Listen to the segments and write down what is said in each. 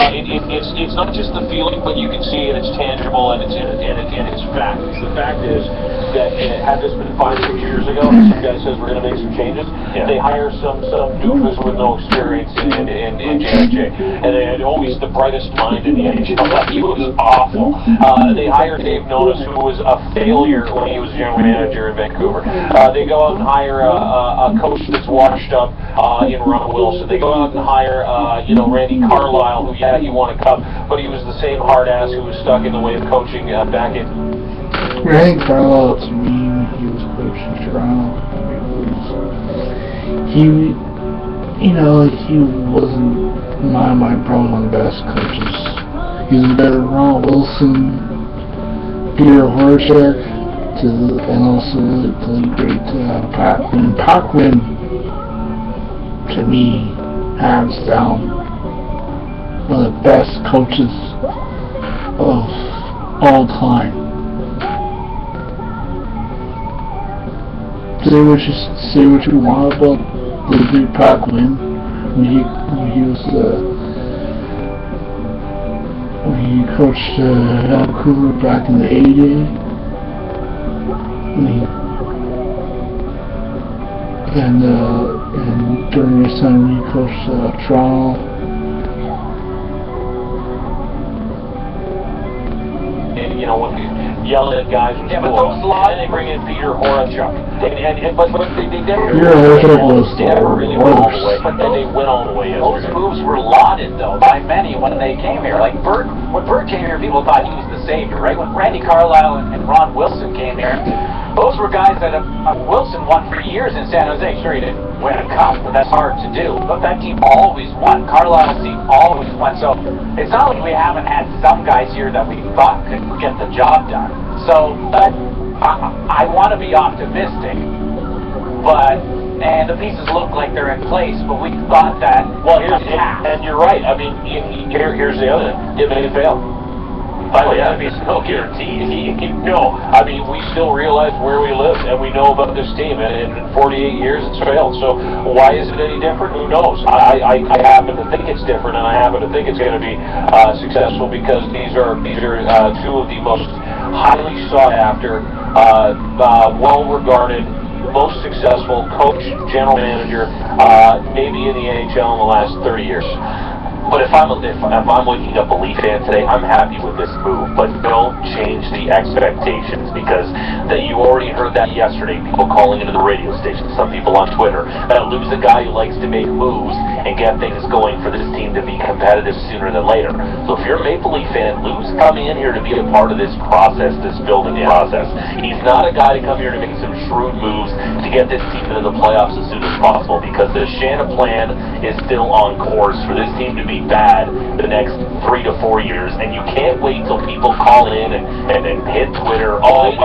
It's not just the feeling, but you can see it. It's tangible and it's fact. The fact is that had this been 5 or 6 years ago, and some guy says we're going to make some changes, they hire some doofus with no experience in JFJ, and they had always the brightest mind in the NHL. He was awful. They hired Dave Notice, who was a failure when he was general manager in Vancouver. They go out and hire a coach that's washed up in Ron Wilson. They go out and hire Randy Carlyle, who he won a cup, but he was the same hard ass who was stuck in the way of coaching back in. Randy Carlyle, to me, when he was coaching Toronto, he wasn't, in my mind, probably one of the best coaches. He was better than Ron Wilson, Peter Horachek, and also the great Pat Quinn. Pat Quinn, to me, hands down, one of the best coaches of all time. Say what you want about the big Pat Quinn when he coached Vancouver back in the 80s, and during his time he coached Toronto. Yelling at guys with but those laws, and they bring in Peter Horachek. But they never really went all the way. But then they went all the way. Those moves were lauded, though, by many when they came here. Like Bert, when Bert came here, people thought he was the savior, right? When Randy Carlyle and Ron Wilson came here, those were guys that Wilson won for years in San Jose. Sure, he didn't win a cup, but that's hard to do. But that team always won. Carlisle's team always won. So it's not like we haven't had some guys here that we thought could get the job done. So I want to be optimistic, and the pieces look like they're in place, but we thought that. Well, and you're right. I mean, here's the other thing. It may fail. There's no guarantee. No, I mean, we still realize where we live, and we know about this team, and in 48 years it's failed. So why is it any different? Who knows? I happen to think it's different, and I happen to think it's going to be successful because these are two of the most highly sought after, well-regarded, most successful coach, general manager, maybe in the NHL in the last 30 years. But if I'm waking up a Leaf fan today, I'm happy with this move. But don't change the expectations, because you already heard that yesterday. People calling into the radio station, some people on Twitter, lose a guy who likes to make moves and get things going for this team to be competitive sooner than later. So if you're a Maple Leaf fan, Lou's coming in here to be a part of this process, this building process. He's not a guy to come here to make some shrewd moves to get this team into the playoffs as soon as possible, because the Shanna plan is still on course for this team to be bad the next 3 to 4 years, and you can't wait till people call in and hit Twitter. They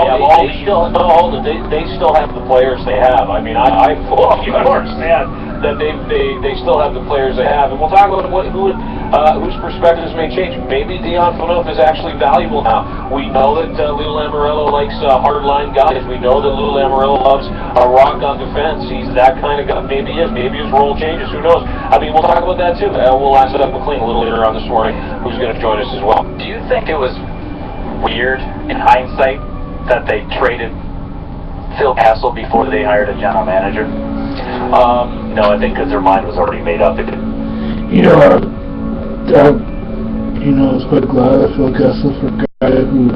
still have the players they have. I mean, I fully understand that they still have the players they have, and we'll talk about whose perspectives may change. Maybe Dion Phaneuf is actually valuable now. We know that Lou Lamoriello likes hardline guys. We know that Lou Lamoriello loves a rock on defense. He's that kind of guy. Maybe his role changes. Who knows? I mean, we'll talk about that too. We'll ask Doug McLean a little later on this morning, who's going to join us as well. Do you think it was weird, in hindsight, that they traded Phil Kessel before they hired a general manager? No, I think because their mind was already made up. I was quite glad that Phil Kessel, for a guy who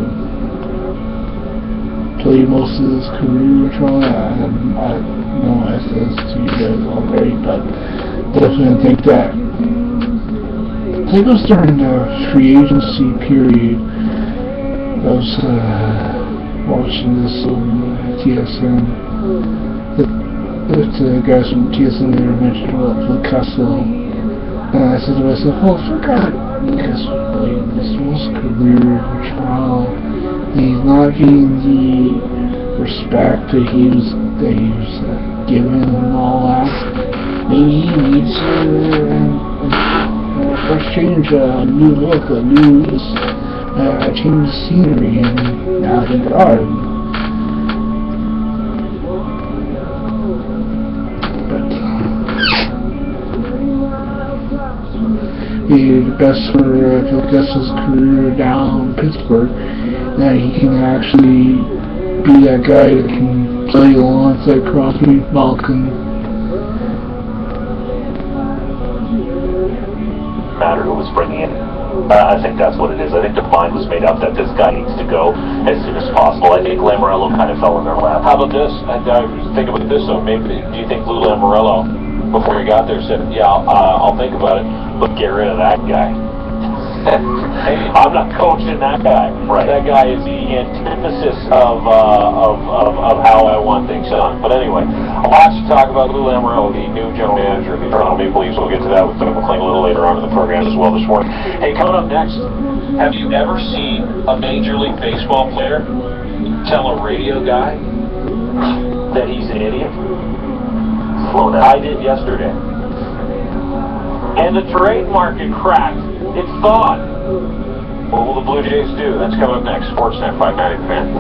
played most of his career in Toronto. I know I said this to you guys already, but definitely think that. I think it was during the free agency period. I was watching this on TSN. The guys from TSN, they were mentioning about Phil Kessel, and I said to myself, "Oh, I forgot Kessel played his most career in Toronto. He's not getting the respect that he was given and all that. Maybe he needs fresh change, a new look, a change of scenery," and now he got him. the best for Phil Kessel's career down in Pittsburgh, that he can actually be that guy that can play alongside Crosby, Malkin. Matter who was bringing in. I think that's what it is. I think the mind was made up that this guy needs to go as soon as possible. I think Lamoriello kind of fell in their lap. How about this? I was thinking about this, so maybe, do you think Lou Lamoriello, before he got there, said, yeah, I'll think about it, but get rid of that guy? I'm not coaching that guy. Right. That guy is the antithesis of how I want things done. But anyway, lots to talk about Lou Lamoriello, the new general manager of the Toronto Maple Leafs. We'll get to that with Doug McLean a little later on in the program as well this morning. Hey, coming up next, have you ever seen a Major League Baseball player tell a radio guy that he's an idiot? Slow down. I did yesterday. And the trade market cracked. It's thawed. What will the Blue Jays do? That's coming up next. Sportsnet 590 Fan.